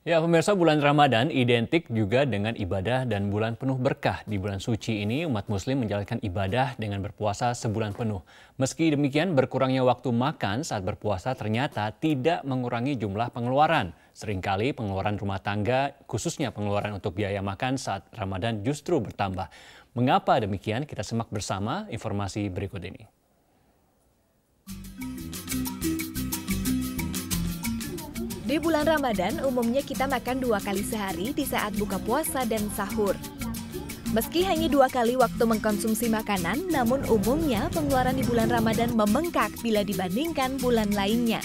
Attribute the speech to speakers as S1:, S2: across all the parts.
S1: Ya, pemirsa, bulan Ramadan identik juga dengan ibadah dan bulan penuh berkah. Di bulan suci ini, umat muslim menjalankan ibadah dengan berpuasa sebulan penuh. Meski demikian, berkurangnya waktu makan saat berpuasa ternyata tidak mengurangi jumlah pengeluaran. Seringkali pengeluaran rumah tangga, khususnya pengeluaran untuk biaya makan saat Ramadan justru bertambah. Mengapa demikian? Kita simak bersama informasi berikut ini.
S2: Di bulan Ramadan, umumnya kita makan 2 kali sehari di saat buka puasa dan sahur. Meski hanya 2 kali waktu mengkonsumsi makanan, namun umumnya pengeluaran di bulan Ramadan membengkak bila dibandingkan bulan lainnya.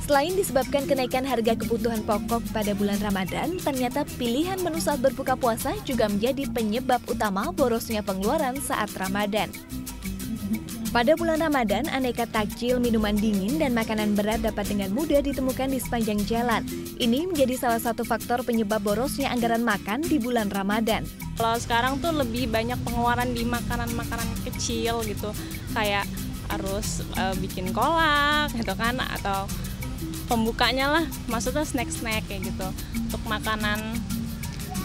S2: Selain disebabkan kenaikan harga kebutuhan pokok pada bulan Ramadan, ternyata pilihan menu saat berbuka puasa juga menjadi penyebab utama borosnya pengeluaran saat Ramadan. Pada bulan Ramadan, aneka takjil, minuman dingin, dan makanan berat dapat dengan mudah ditemukan di sepanjang jalan. Ini menjadi salah satu faktor penyebab borosnya anggaran makan di bulan Ramadan.
S3: Kalau sekarang tuh lebih banyak pengeluaran di makanan-makanan kecil gitu, kayak harus bikin kolak gitu kan, atau pembukanya lah, maksudnya snack-snack kayak gitu. Untuk makanan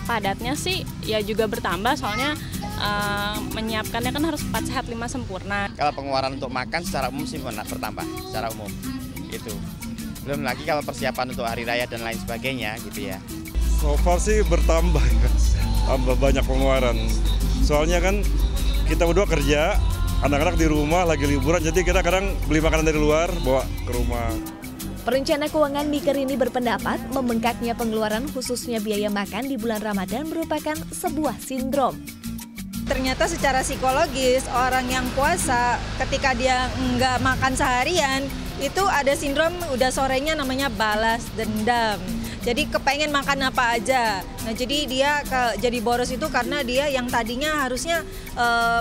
S3: padatnya sih ya juga bertambah, soalnya menyiapkannya kan harus 4 sehat 5 sempurna.
S4: Kalau pengeluaran untuk makan secara umum sih bertambah, secara umum itu. Belum lagi kalau persiapan untuk hari raya dan lain sebagainya gitu ya.
S5: So far sih bertambah ya, tambah banyak pengeluaran. Soalnya kan kita berdua kerja, anak-anak di rumah lagi liburan, jadi kita kadang beli makanan dari luar bawa ke rumah.
S2: Perencana keuangan Miker ini berpendapat membengkaknya pengeluaran khususnya biaya makan di bulan Ramadan merupakan sebuah sindrom.
S6: Ternyata secara psikologis orang yang puasa ketika dia nggak makan seharian itu ada sindrom udah sorenya namanya balas dendam. Jadi kepengen makan apa aja. Nah jadi dia jadi boros itu karena dia yang tadinya harusnya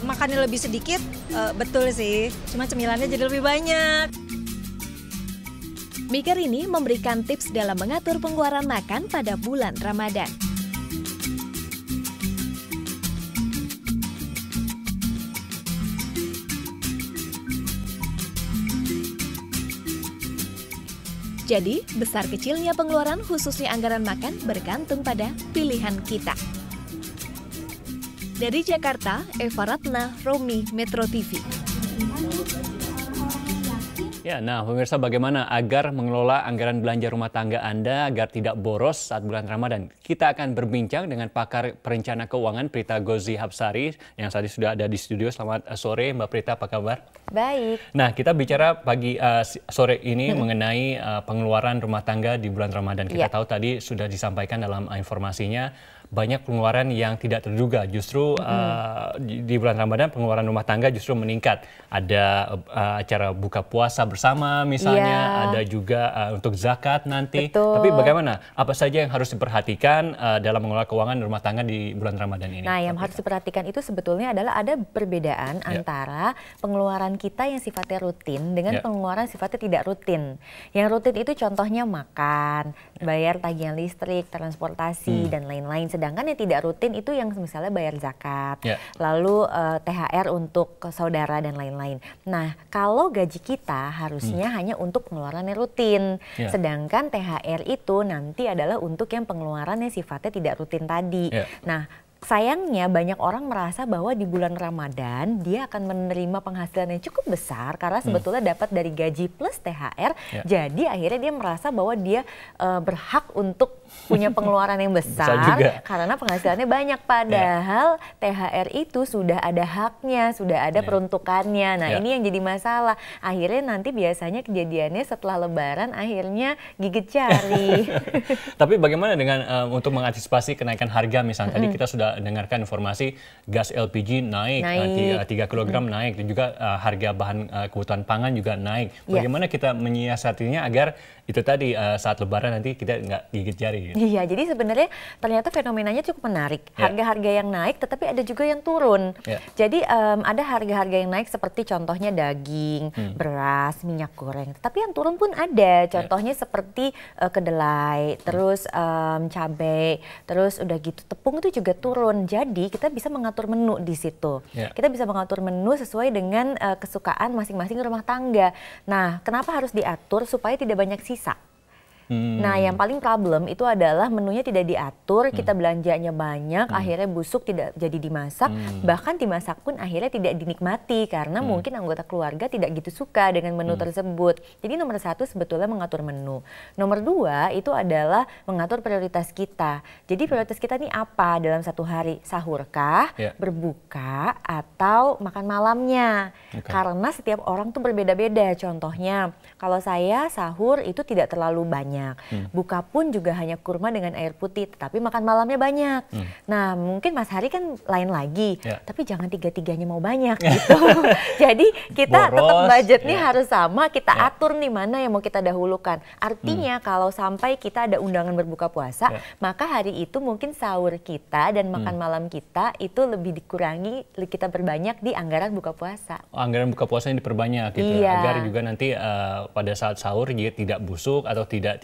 S6: makannya lebih sedikit, betul sih. Cuma cemilannya jadi lebih banyak.
S2: Miker ini memberikan tips dalam mengatur pengeluaran makan pada bulan Ramadan. Jadi, besar kecilnya pengeluaran khususnya anggaran makan bergantung pada pilihan kita. Dari Jakarta, Eva Ratna, Romi, Metro TV.
S1: Ya, nah pemirsa, bagaimana agar mengelola anggaran belanja rumah tangga Anda agar tidak boros saat bulan Ramadan? Kita akan berbincang dengan pakar perencana keuangan Prita Gozi Hapsari yang tadi sudah ada di studio. Selamat sore Mbak Prita, apa kabar?
S7: Baik.
S1: Nah, kita bicara sore ini mengenai pengeluaran rumah tangga di bulan Ramadan. Kita tahu tadi sudah disampaikan dalam informasinya banyak pengeluaran yang tidak terduga. Justru di bulan Ramadan pengeluaran rumah tangga justru meningkat. Ada acara buka puasa bersama misalnya, ada juga untuk zakat nanti.
S7: Betul.
S1: Tapi bagaimana? Apa saja yang harus diperhatikan dalam mengelola keuangan rumah tangga di bulan Ramadan ini?
S7: Nah, yang harus diperhatikan itu sebetulnya adalah ada perbedaan antara pengeluaran kita yang sifatnya rutin dengan pengeluaran sifatnya tidak rutin. Yang rutin itu contohnya makan, bayar tagihan listrik, transportasi, dan lain-lain. Sedangkan yang tidak rutin itu yang misalnya bayar zakat, lalu THR untuk saudara dan lain-lain. Nah, kalau gaji kita harusnya hanya untuk pengeluaran yang rutin. Sedangkan THR itu nanti adalah untuk yang pengeluaran yang sifatnya tidak rutin tadi. Nah, sayangnya banyak orang merasa bahwa di bulan Ramadan dia akan menerima penghasilan yang cukup besar karena sebetulnya dapat dari gaji plus THR. Jadi akhirnya dia merasa bahwa dia berhak untuk punya pengeluaran yang besar karena penghasilannya banyak. Padahal THR itu sudah ada haknya, sudah ada peruntukannya. Nah ini yang jadi masalah. Akhirnya nanti biasanya kejadiannya setelah Lebaran akhirnya gigit jari.
S1: Tapi bagaimana dengan untuk mengantisipasi kenaikan harga? Misalnya tadi kita sudah dengarkan informasi gas LPG naik. 3 kg naik, dan juga harga bahan kebutuhan pangan juga naik. Bagaimana kita menyiasatinya agar itu tadi saat Lebaran nanti kita nggak gigit jari? Gitu.
S7: Iya, jadi sebenarnya ternyata fenomenanya cukup menarik. Harga-harga yang naik, tetapi ada juga yang turun. Jadi ada harga-harga yang naik seperti contohnya daging, beras, minyak goreng. Tetapi yang turun pun ada. Contohnya seperti kedelai, terus cabai, terus udah gitu tepung itu juga turun. Jadi kita bisa mengatur menu di situ. Kita bisa mengatur menu sesuai dengan kesukaan masing-masing rumah tangga. Nah, kenapa harus diatur supaya tidak banyak sisa? Nah, yang paling problem itu adalah menunya tidak diatur, kita belanjanya banyak, akhirnya busuk, tidak jadi dimasak, bahkan dimasak pun akhirnya tidak dinikmati karena mungkin anggota keluarga tidak gitu suka dengan menu tersebut. Jadi nomor 1 sebetulnya mengatur menu. Nomor 2 itu adalah mengatur prioritas kita. Jadi prioritas kita ini apa dalam satu hari? Sahurkah, berbuka, atau makan malamnya? Karena setiap orang tuh berbeda-beda. Contohnya, kalau saya sahur itu tidak terlalu banyak. Buka pun juga hanya kurma dengan air putih, tetapi makan malamnya banyak. Nah, mungkin Mas Hari kan lain lagi, tapi jangan tiga-tiganya mau banyak gitu. Jadi kita tetap budgetnya harus sama, kita atur nih mana yang mau kita dahulukan. Artinya kalau sampai kita ada undangan berbuka puasa, maka hari itu mungkin sahur kita dan makan malam kita itu lebih dikurangi, kita perbanyak di anggaran buka puasa.
S1: Anggaran buka puasa yang diperbanyak gitu, agar juga nanti pada saat sahur tidak busuk atau tidak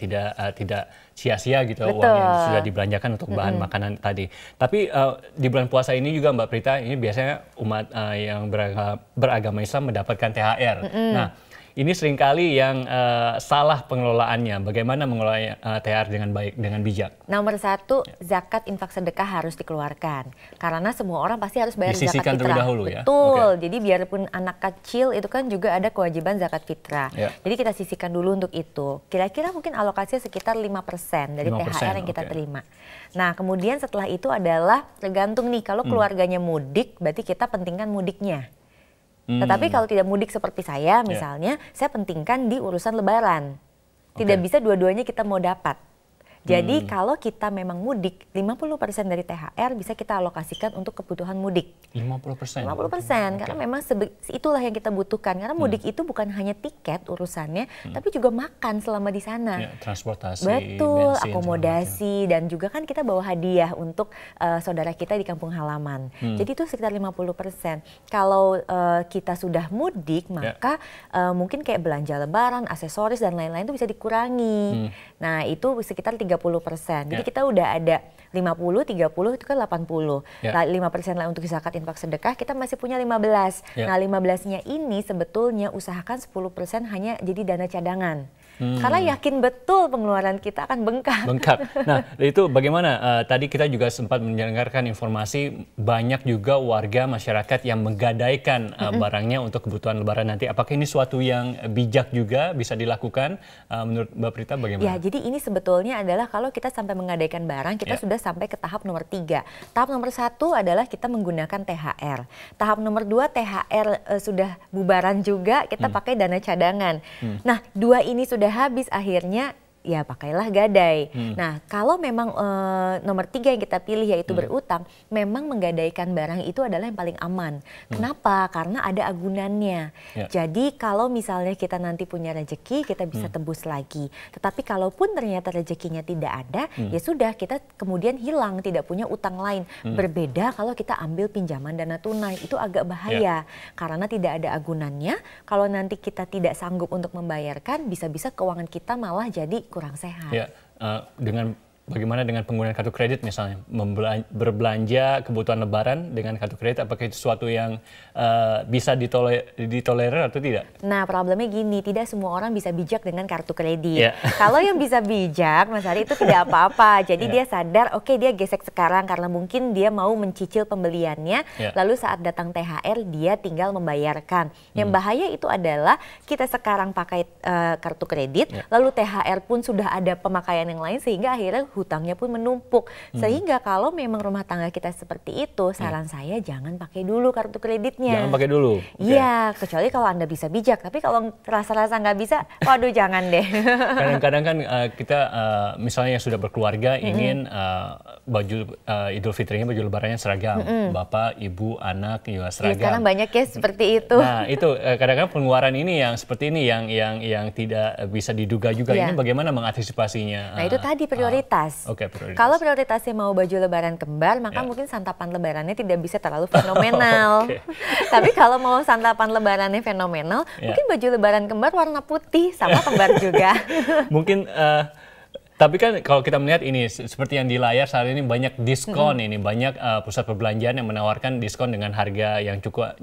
S1: sia-sia gitu uang yang sudah dibelanjakan untuk bahan makanan tadi. Tapi di bulan puasa ini juga Mbak Prita, ini biasanya umat yang beragama Islam mendapatkan THR. Nah, ini seringkali yang salah pengelolaannya. Bagaimana mengelola THR dengan baik, dengan bijak?
S7: Nomor 1, zakat infak sedekah harus dikeluarkan. Karena semua orang pasti harus bayar zakat
S1: Disisihkan terlebih
S7: fitrah.
S1: dahulu ya?
S7: Betul. Jadi biarpun anak kecil itu kan juga ada kewajiban zakat fitrah. Jadi kita sisihkan dulu untuk itu. Kira-kira mungkin alokasinya sekitar 5% dari 5%, THR yang kita terima. Nah, kemudian setelah itu adalah tergantung nih, kalau keluarganya mudik, berarti kita pentingkan mudiknya. Tetapi kalau tidak mudik seperti saya misalnya, saya pentingkan di urusan lebaran. Tidak bisa dua-duanya kita mau dapat. Jadi kalau kita memang mudik, 50% dari THR bisa kita alokasikan untuk kebutuhan mudik.
S1: 50%?
S7: 50%, karena memang itulah yang kita butuhkan. Karena mudik itu bukan hanya tiket urusannya, tapi juga makan selama di sana.
S1: Transportasi,
S7: betul,
S1: bensin,
S7: akomodasi, dan juga kan kita bawa hadiah untuk saudara kita di kampung halaman. Jadi itu sekitar 50%. Kalau kita sudah mudik, maka mungkin kayak belanja lebaran, aksesoris, dan lain-lain itu bisa dikurangi. Nah, itu sekitar 30%. Jadi kita udah ada 50, 30 itu kan 80. Nah, 5% lah untuk zakat infak sedekah, kita masih punya 15. Nah, 15-nya ini sebetulnya usahakan 10% hanya jadi dana cadangan. Karena yakin betul pengeluaran kita akan bengkak.
S1: Nah, itu bagaimana? Tadi kita juga sempat mendengarkan informasi banyak juga warga masyarakat yang menggadaikan barangnya untuk kebutuhan lebaran nanti. Apakah ini suatu yang bijak juga bisa dilakukan? Menurut Mbak Prita bagaimana?
S7: Ya, jadi ini sebetulnya adalah kalau kita sampai menggadaikan barang, kita sudah sampai ke tahap nomor 3. Tahap nomor 1 adalah kita menggunakan THR. Tahap nomor 2 THR sudah bubaran juga, kita pakai dana cadangan. Nah, 2 ini sudah habis, akhirnya ya pakailah gadai. Nah, kalau memang nomor 3 yang kita pilih yaitu berutang, memang menggadaikan barang itu adalah yang paling aman. Kenapa? Karena ada agunannya. Jadi kalau misalnya kita nanti punya rezeki, kita bisa tebus lagi. Tetapi kalaupun ternyata rezekinya tidak ada, ya sudah, kita kemudian hilang, tidak punya utang lain. Berbeda kalau kita ambil pinjaman dana tunai, itu agak bahaya. Karena tidak ada agunannya, kalau nanti kita tidak sanggup untuk membayarkan, bisa-bisa keuangan kita malah jadi kurang sehat.
S1: Ya, bagaimana dengan penggunaan kartu kredit misalnya? Berbelanja kebutuhan lebaran dengan kartu kredit, apakah itu sesuatu yang bisa ditolerir atau tidak?
S7: Nah, problemnya gini, tidak semua orang bisa bijak dengan kartu kredit. Kalau yang bisa bijak, Mas Hari, itu tidak apa-apa. Jadi dia sadar, oke, dia gesek sekarang karena mungkin dia mau mencicil pembeliannya, lalu saat datang THR dia tinggal membayarkan. Yang bahaya itu adalah kita sekarang pakai kartu kredit, lalu THR pun sudah ada pemakaian yang lain, sehingga akhirnya hutangnya pun menumpuk. Sehingga kalau memang rumah tangga kita seperti itu, saran saya jangan pakai dulu kartu kreditnya.
S1: Jangan pakai dulu?
S7: Iya, kecuali kalau Anda bisa bijak. Tapi kalau rasa-rasa nggak bisa, waduh jangan deh.
S1: Kadang-kadang kan kita misalnya yang sudah berkeluarga ingin baju Idul Fitrinya, baju lebarannya seragam. Bapak, ibu, anak juga seragam.
S7: Ya, sekarang banyak ya seperti itu.
S1: Nah, itu kadang-kadang pengeluaran ini yang seperti ini yang tidak bisa diduga juga. Ini bagaimana mengantisipasinya?
S7: Nah, itu tadi prioritas.
S1: Prioritas.
S7: Kalau prioritasnya mau baju lebaran kembar, maka mungkin santapan lebarannya tidak bisa terlalu fenomenal. Tapi kalau mau santapan lebarannya fenomenal, mungkin baju lebaran kembar warna putih sama kembar juga.
S1: Mungkin Tapi kan kalau kita melihat ini seperti yang di layar saat ini banyak diskon ini, banyak pusat perbelanjaan yang menawarkan diskon dengan harga yang cukup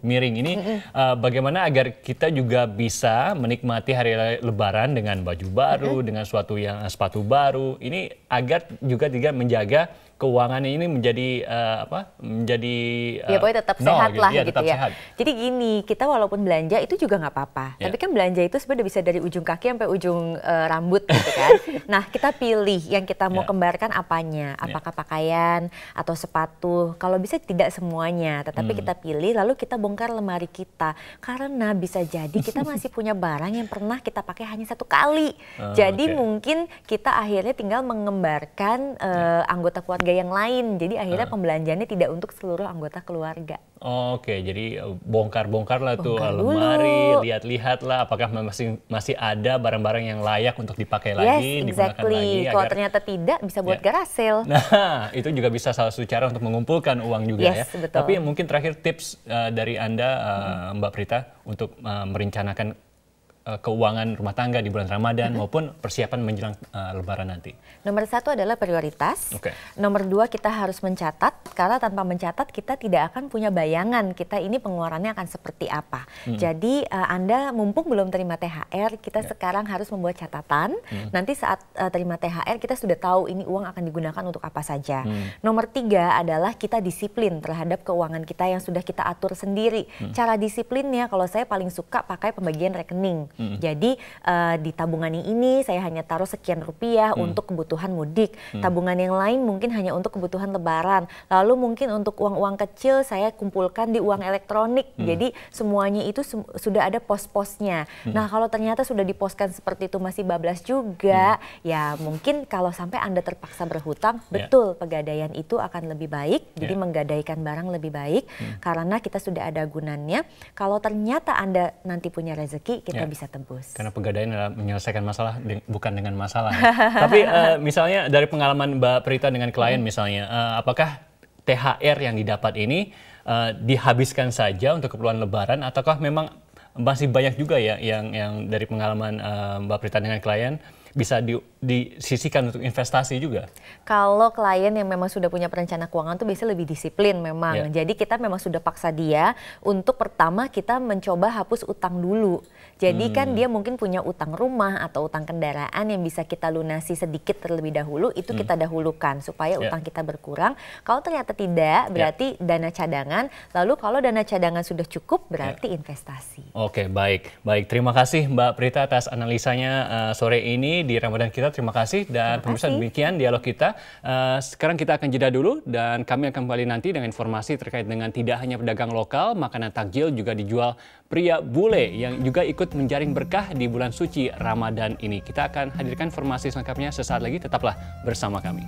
S1: miring. Ini bagaimana agar kita juga bisa menikmati hari raya Lebaran dengan baju baru, dengan sepatu baru. Ini agar juga tidak menjaga keuangannya ini menjadi
S7: ya pokoknya tetap sehat
S1: gitu.
S7: lah
S1: Ya,
S7: gitu
S1: tetap
S7: ya.
S1: sehat.
S7: Jadi gini, kita walaupun belanja itu juga nggak apa-apa.
S1: Ya.
S7: Tapi kan belanja itu sebenarnya bisa dari ujung kaki sampai ujung rambut gitu kan. Nah, kita pilih yang kita mau kembarkan apanya. Apakah pakaian atau sepatu. Kalau bisa tidak semuanya, tetapi kita pilih lalu kita bongkar lemari kita. Karena bisa jadi kita masih punya barang yang pernah kita pakai hanya satu kali. Jadi mungkin kita akhirnya tinggal mengembarkan anggota keluarga yang lain. Jadi akhirnya pembelanjaannya tidak untuk seluruh anggota keluarga.
S1: Oke, jadi bongkar-bongkar lah tuh lemari, lihat-lihat lah apakah masih ada barang-barang yang layak untuk dipakai lagi, digunakan lagi.
S7: Kalau ternyata tidak, bisa buat garage sale.
S1: Nah, itu juga bisa salah satu cara untuk mengumpulkan uang juga ya.
S7: Betul.
S1: Tapi mungkin terakhir tips dari Anda, Mbak Prita, untuk merencanakan keuangan rumah tangga di bulan Ramadan maupun persiapan menjelang Lebaran nanti.
S7: Nomor 1 adalah prioritas. Nomor 2 kita harus mencatat, karena tanpa mencatat kita tidak akan punya bayangan kita ini pengeluarannya akan seperti apa. Jadi Anda mumpung belum terima THR, kita sekarang harus membuat catatan. Nanti saat terima THR kita sudah tahu ini uang akan digunakan untuk apa saja. Nomor 3 adalah kita disiplin terhadap keuangan kita yang sudah kita atur sendiri. Cara disiplinnya kalau saya paling suka pakai pembagian rekening. Jadi di tabungan ini saya hanya taruh sekian rupiah untuk kebutuhan mudik. Tabungan yang lain mungkin hanya untuk kebutuhan Lebaran. Lalu mungkin untuk uang-uang kecil saya kumpulkan di uang elektronik. Jadi semuanya itu sudah ada pos-posnya. Nah kalau ternyata sudah diposkan seperti itu masih bablas juga, ya mungkin kalau sampai Anda terpaksa berhutang, betul pegadaian itu akan lebih baik. Jadi menggadaikan barang lebih baik karena kita sudah ada gunanya. Kalau ternyata Anda nanti punya rezeki, kita bisa tebus.
S1: Karena pegadaian adalah menyelesaikan masalah bukan dengan masalah. Tapi misalnya dari pengalaman Mbak Prita dengan klien misalnya, apakah THR yang didapat ini dihabiskan saja untuk keperluan Lebaran ataukah memang masih banyak juga ya yang dari pengalaman Mbak Prita dengan klien bisa disisihkan untuk investasi juga?
S7: Kalau klien yang memang sudah punya perencana keuangan tuh biasanya lebih disiplin memang. Jadi kita memang sudah paksa dia untuk pertama kita mencoba hapus utang dulu. Jadi kan dia mungkin punya utang rumah atau utang kendaraan yang bisa kita lunasi sedikit terlebih dahulu, itu kita dahulukan supaya utang kita berkurang. Kalau ternyata tidak, berarti dana cadangan. Lalu kalau dana cadangan sudah cukup, berarti investasi.
S1: Oke, baik. Terima kasih Mbak Prita atas analisanya sore ini di Ramadan kita. Terima kasih dan pemirsa demikian dialog kita. Sekarang kita akan jeda dulu dan kami akan kembali nanti dengan informasi terkait dengan tidak hanya pedagang lokal, makanan takjil juga dijual pria bule yang juga ikut menjaring berkah di bulan suci Ramadan ini. Kita akan hadirkan informasi selengkapnya sesaat lagi, tetaplah bersama kami.